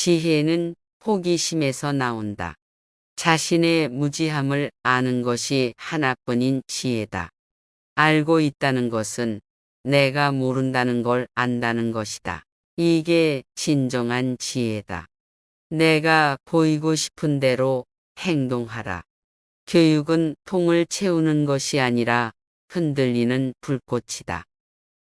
지혜는 호기심에서 나온다. 자신의 무지함을 아는 것이 하나뿐인 지혜다. 알고 있다는 것은 내가 모른다는 걸 안다는 것이다. 이게 진정한 지혜다. 내가 보이고 싶은 대로 행동하라. 교육은 통을 채우는 것이 아니라 흔들리는 불꽃이다.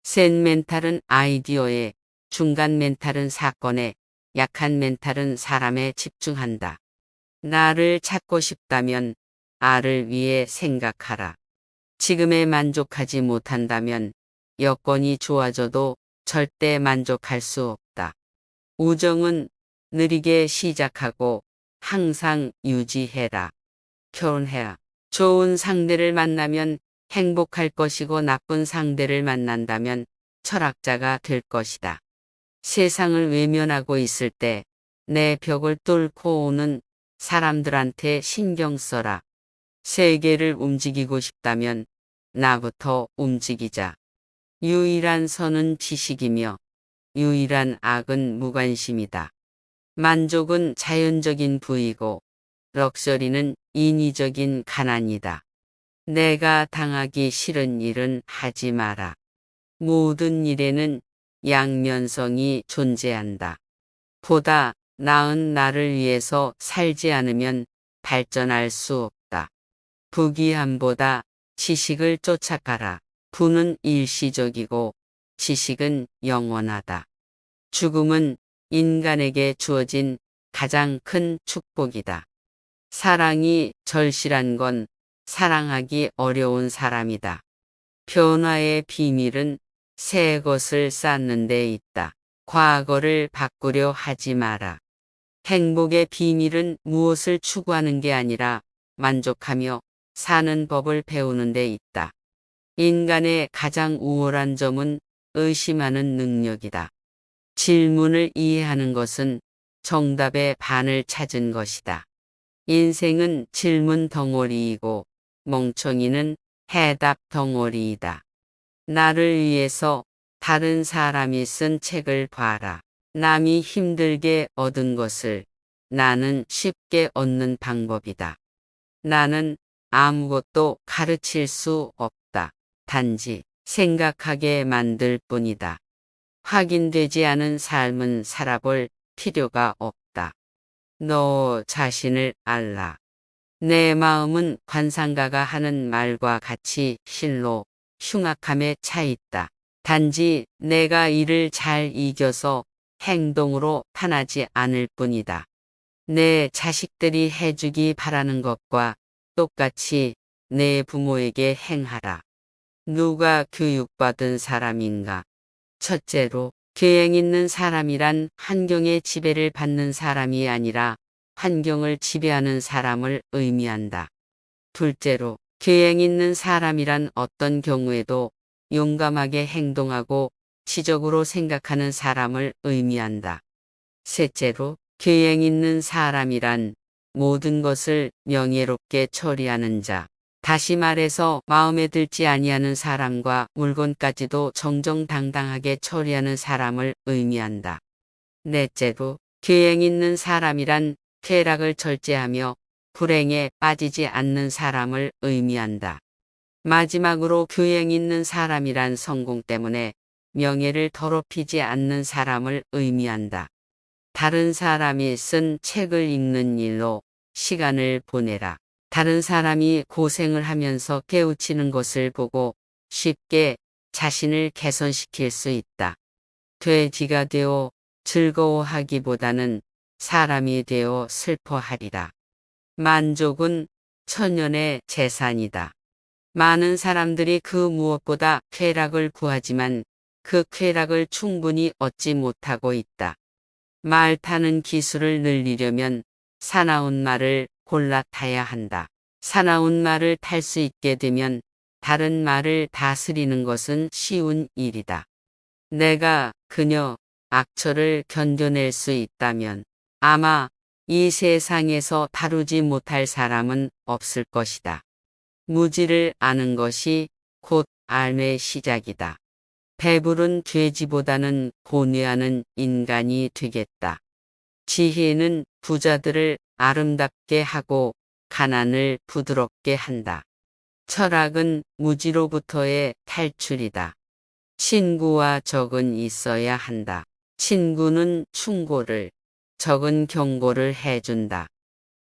센 멘탈은 아이디어에, 중간 멘탈은 사건에, 약한 멘탈은 사람에 집중한다. 나를 찾고 싶다면 나를 위해 생각하라. 지금에 만족하지 못한다면 여건이 좋아져도 절대 만족할 수 없다. 우정은 느리게 시작하고 항상 유지해라. 결혼해라. 좋은 상대를 만나면 행복할 것이고 나쁜 상대를 만난다면 철학자가 될 것이다. 세상을 외면하고 있을 때 내 벽을 뚫고 오는 사람들한테 신경 써라. 세계를 움직이고 싶다면 나부터 움직이자. 유일한 선은 지식이며 유일한 악은 무관심이다. 만족은 자연적인 부이고 럭셔리는 인위적인 가난이다. 내가 당하기 싫은 일은 하지 마라. 모든 일에는 양면성이 존재한다. 보다 나은 나를 위해서 살지 않으면 발전할 수 없다. 부귀함보다 지식을 쫓아가라. 부는 일시적이고 지식은 영원하다. 죽음은 인간에게 주어진 가장 큰 축복이다. 사랑이 절실한 건 사랑하기 어려운 사람이다. 변화의 비밀은 새 것을 쌓는 데 있다. 과거를 바꾸려 하지 마라. 행복의 비밀은 무엇을 추구하는 게 아니라 만족하며 사는 법을 배우는 데 있다. 인간의 가장 우월한 점은 의심하는 능력이다. 질문을 이해하는 것은 정답의 반을 찾은 것이다. 인생은 질문 덩어리이고 멍청이는 해답 덩어리이다. 나를 위해서 다른 사람이 쓴 책을 봐라. 남이 힘들게 얻은 것을 나는 쉽게 얻는 방법이다. 나는 아무것도 가르칠 수 없다. 단지 생각하게 만들 뿐이다. 확인되지 않은 삶은 살아볼 필요가 없다. 너 자신을 알라. 내 마음은 관상가가 하는 말과 같이 실로 흉악함에 차 있다. 단지 내가 이를 잘 이겨서 행동으로 탄하지 않을 뿐이다. 내 자식들이 해주기 바라는 것과 똑같이 내 부모에게 행하라. 누가 교육받은 사람인가? 첫째로, 계행 있는 사람이란 환경의 지배를 받는 사람이 아니라 환경을 지배하는 사람을 의미한다. 둘째로, 계행 있는 사람이란 어떤 경우에도 용감하게 행동하고 지적으로 생각하는 사람을 의미한다. 셋째로, 계행 있는 사람이란 모든 것을 명예롭게 처리하는 자, 다시 말해서 마음에 들지 아니하는 사람과 물건까지도 정정당당하게 처리하는 사람을 의미한다. 넷째로, 계행 있는 사람이란 쾌락을 절제하며 불행에 빠지지 않는 사람을 의미한다. 마지막으로, 교행 있는 사람이란 성공 때문에 명예를 더럽히지 않는 사람을 의미한다. 다른 사람이 쓴 책을 읽는 일로 시간을 보내라. 다른 사람이 고생을 하면서 깨우치는 것을 보고 쉽게 자신을 개선시킬 수 있다. 돼지가 되어 즐거워하기보다는 사람이 되어 슬퍼하리라. 만족은 천년의 재산이다. 많은 사람들이 그 무엇보다 쾌락을 구하지만 그 쾌락을 충분히 얻지 못하고 있다. 말 타는 기술을 늘리려면 사나운 말을 골라 타야 한다. 사나운 말을 탈 수 있게 되면 다른 말을 다스리는 것은 쉬운 일이다. 내가 그녀 악처를 견뎌낼 수 있다면 아마 이 세상에서 다루지 못할 사람은 없을 것이다. 무지를 아는 것이 곧 삶의 시작이다. 배부른 돼지보다는 고뇌하는 인간이 되겠다. 지혜는 부자들을 아름답게 하고 가난을 부드럽게 한다. 철학은 무지로부터의 탈출이다. 친구와 적은 있어야 한다. 친구는 충고를, 적은 경고를 해준다.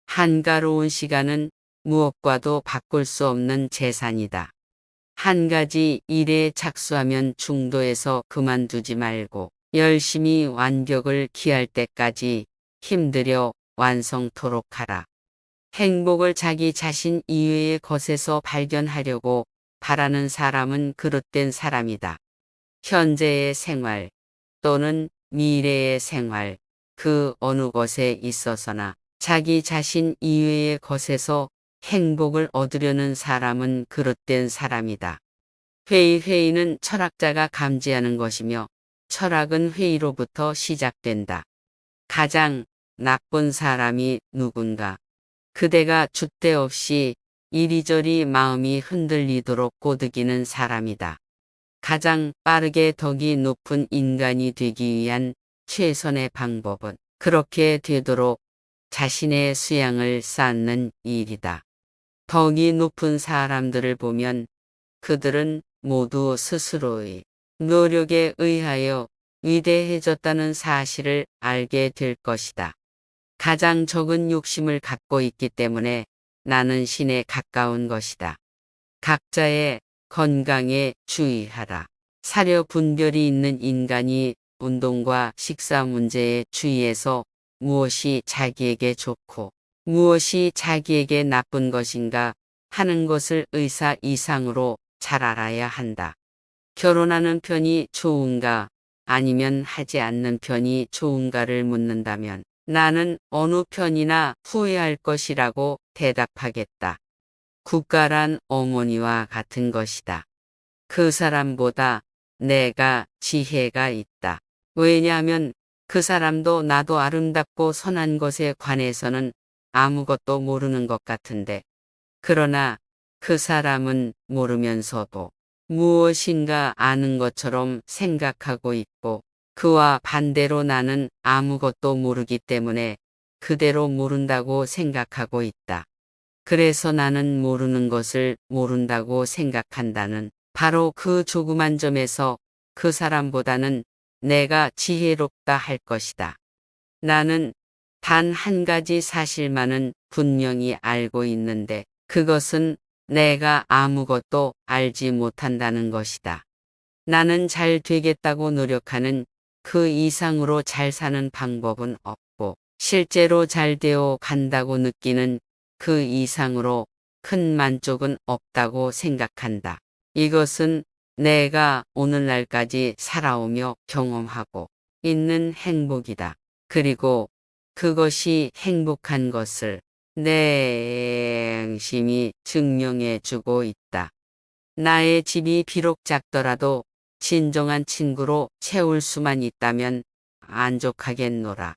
한가로운 시간은 무엇과도 바꿀 수 없는 재산이다. 한 가지 일에 착수하면 중도에서 그만두지 말고 열심히 완벽을 기할 때까지 힘들여 완성토록 하라. 행복을 자기 자신 이외의 것에서 발견하려고 바라는 사람은 그릇된 사람이다. 현재의 생활 또는 미래의 생활 그 어느 것에 있어서나 자기 자신 이외의 것에서 행복을 얻으려는 사람은 그릇된 사람이다. 회의는 철학자가 감지하는 것이며 철학은 회의로부터 시작된다. 가장 나쁜 사람이 누군가? 그대가 줏대 없이 이리저리 마음이 흔들리도록 꼬드기는 사람이다. 가장 빠르게 덕이 높은 인간이 되기 위한 최선의 방법은 그렇게 되도록 자신의 수양을 쌓는 일이다. 덕이 높은 사람들을 보면 그들은 모두 스스로의 노력에 의하여 위대해졌다는 사실을 알게 될 것이다. 가장 적은 욕심을 갖고 있기 때문에 나는 신에 가까운 것이다. 각자의 건강에 주의하라. 사려 분별이 있는 인간이 운동과 식사 문제에 주의해서 무엇이 자기에게 좋고 무엇이 자기에게 나쁜 것인가 하는 것을 의사 이상으로 잘 알아야 한다. 결혼하는 편이 좋은가 아니면 하지 않는 편이 좋은가를 묻는다면 나는 어느 편이나 후회할 것이라고 대답하겠다. 국가란 어머니와 같은 것이다. 그 사람보다 내가 지혜가 있다. 왜냐하면 그 사람도 나도 아름답고 선한 것에 관해서는 아무것도 모르는 것 같은데. 그러나 그 사람은 모르면서도 무엇인가 아는 것처럼 생각하고 있고 그와 반대로 나는 아무것도 모르기 때문에 그대로 모른다고 생각하고 있다. 그래서 나는 모르는 것을 모른다고 생각한다는 바로 그 조그만 점에서 그 사람보다는 내가 지혜롭다 할 것이다. 나는 단 한 가지 사실만은 분명히 알고 있는데 그것은 내가 아무것도 알지 못한다는 것이다. 나는 잘 되겠다고 노력하는 그 이상으로 잘 사는 방법은 없고 실제로 잘 되어 간다고 느끼는 그 이상으로 큰 만족은 없다고 생각한다. 이것은 내가 오늘날까지 살아오며 경험하고 있는 행복이다. 그리고 그것이 행복한 것을 내 행심이 증명해 주고 있다. 나의 집이 비록 작더라도 진정한 친구로 채울 수만 있다면 만족하겠노라.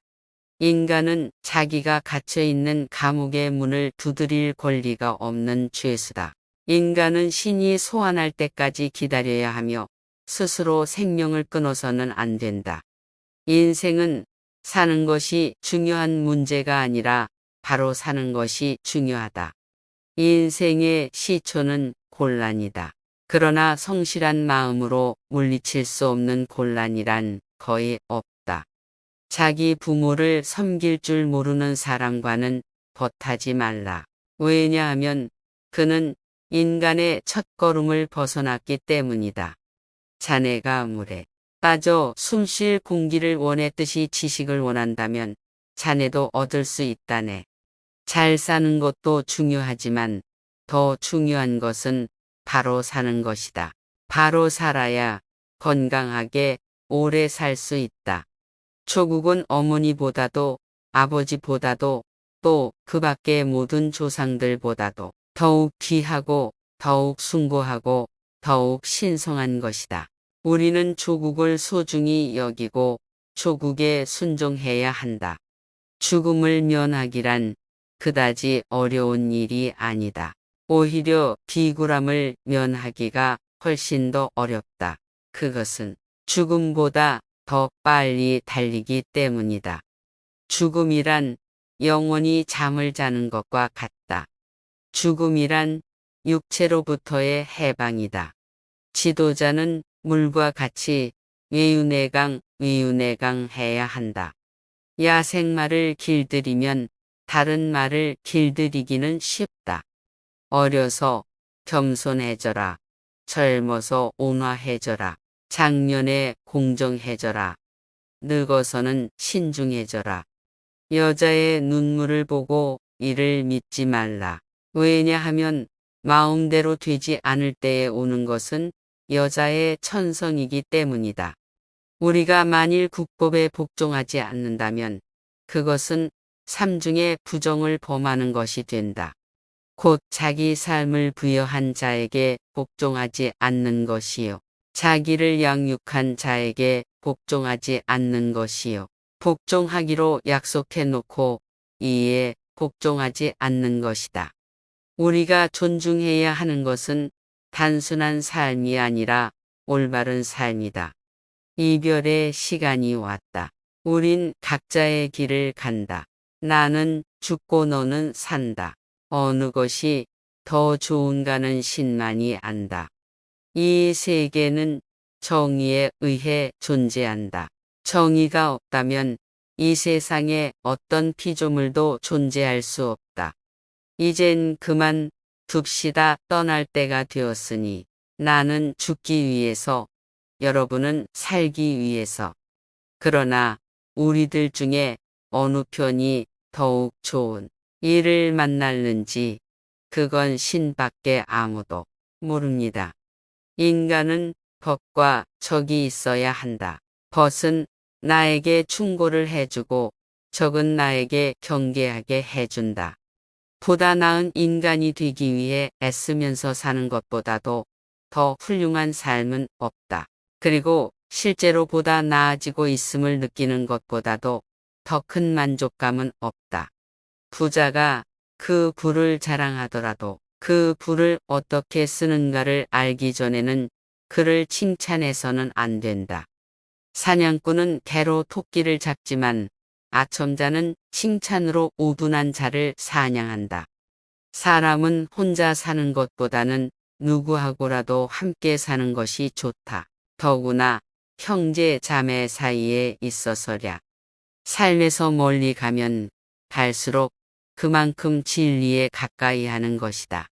인간은 자기가 갇혀있는 감옥의 문을 두드릴 권리가 없는 죄수다. 인간은 신이 소환할 때까지 기다려야 하며 스스로 생명을 끊어서는 안 된다. 인생은 사는 것이 중요한 문제가 아니라 바로 사는 것이 중요하다. 인생의 시초는 곤란이다. 그러나 성실한 마음으로 물리칠 수 없는 곤란이란 거의 없다. 자기 부모를 섬길 줄 모르는 사람과는 벗하지 말라. 왜냐하면 그는 인간의 첫걸음을 벗어났기 때문이다. 자네가 물에 빠져 숨 쉴 공기를 원했듯이 지식을 원한다면 자네도 얻을 수 있다네. 잘 사는 것도 중요하지만 더 중요한 것은 바로 사는 것이다. 바로 살아야 건강하게 오래 살 수 있다. 조국은 어머니보다도 아버지보다도 또 그 밖의 모든 조상들보다도 더욱 귀하고 더욱 숭고하고 더욱 신성한 것이다. 우리는 조국을 소중히 여기고 조국에 순종해야 한다. 죽음을 면하기란 그다지 어려운 일이 아니다. 오히려 비굴함을 면하기가 훨씬 더 어렵다. 그것은 죽음보다 더 빨리 달리기 때문이다. 죽음이란 영원히 잠을 자는 것과 같다. 죽음이란 육체로부터의 해방이다. 지도자는 물과 같이 외유내강 해야 한다. 야생마를 길들이면 다른 말을 길들이기는 쉽다. 어려서 겸손해져라. 젊어서 온화해져라. 장년에 공정해져라. 늙어서는 신중해져라. 여자의 눈물을 보고 이를 믿지 말라. 왜냐하면 마음대로 되지 않을 때에 오는 것은 여자의 천성이기 때문이다. 우리가 만일 국법에 복종하지 않는다면 그것은 삼중의 부정을 범하는 것이 된다. 곧 자기 삶을 부여한 자에게 복종하지 않는 것이요. 자기를 양육한 자에게 복종하지 않는 것이요. 복종하기로 약속해 놓고 이에 복종하지 않는 것이다. 우리가 존중해야 하는 것은 단순한 삶이 아니라 올바른 삶이다. 이별의 시간이 왔다. 우린 각자의 길을 간다. 나는 죽고 너는 산다. 어느 것이 더 좋은가는 신만이 안다. 이 세계는 정의에 의해 존재한다. 정의가 없다면 이 세상에 어떤 피조물도 존재할 수 없다. 이젠 그만 둡시다. 떠날 때가 되었으니 나는 죽기 위해서, 여러분은 살기 위해서. 그러나 우리들 중에 어느 편이 더욱 좋은 일을 만날는지 그건 신밖에 아무도 모릅니다. 인간은 벗과 적이 있어야 한다. 벗은 나에게 충고를 해주고 적은 나에게 경계하게 해준다. 보다 나은 인간이 되기 위해 애쓰면서 사는 것보다도 더 훌륭한 삶은 없다. 그리고 실제로 보다 나아지고 있음을 느끼는 것보다도 더 큰 만족감은 없다. 부자가 그 부를 자랑하더라도 그 부를 어떻게 쓰는가를 알기 전에는 그를 칭찬해서는 안 된다. 사냥꾼은 개로 토끼를 잡지만 아첨자는 칭찬으로 우둔한 자를 사냥한다. 사람은 혼자 사는 것보다는 누구하고라도 함께 사는 것이 좋다. 더구나 형제 자매 사이에 있어서랴. 삶에서 멀리 가면 갈수록 그만큼 진리에 가까이 하는 것이다.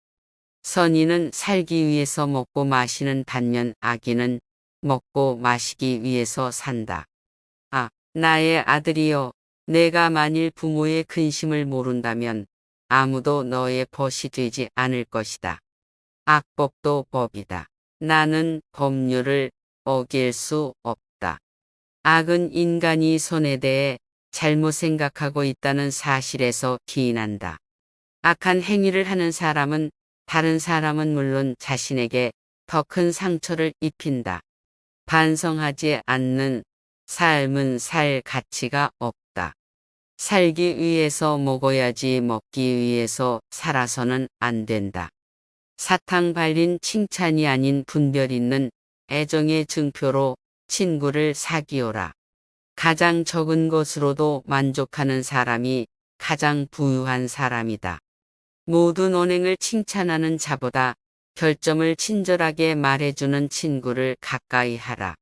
선인은 살기 위해서 먹고 마시는 반면 악인은 먹고 마시기 위해서 산다. 아, 나의 아들이여, 내가 만일 부모의 근심을 모른다면 아무도 너의 벗이 되지 않을 것이다. 악법도 법이다. 나는 법률을 어길 수 없다. 악은 인간이 선에 대해 잘못 생각하고 있다는 사실에서 기인한다. 악한 행위를 하는 사람은 다른 사람은 물론 자신에게 더 큰 상처를 입힌다. 반성하지 않는 삶은 살 가치가 없다. 살기 위해서 먹어야지 먹기 위해서 살아서는 안 된다. 사탕 발린 칭찬이 아닌 분별 있는 애정의 증표로 친구를 사귀어라. 가장 적은 것으로도 만족하는 사람이 가장 부유한 사람이다. 모든 언행을 칭찬하는 자보다 결점을 친절하게 말해주는 친구를 가까이 하라.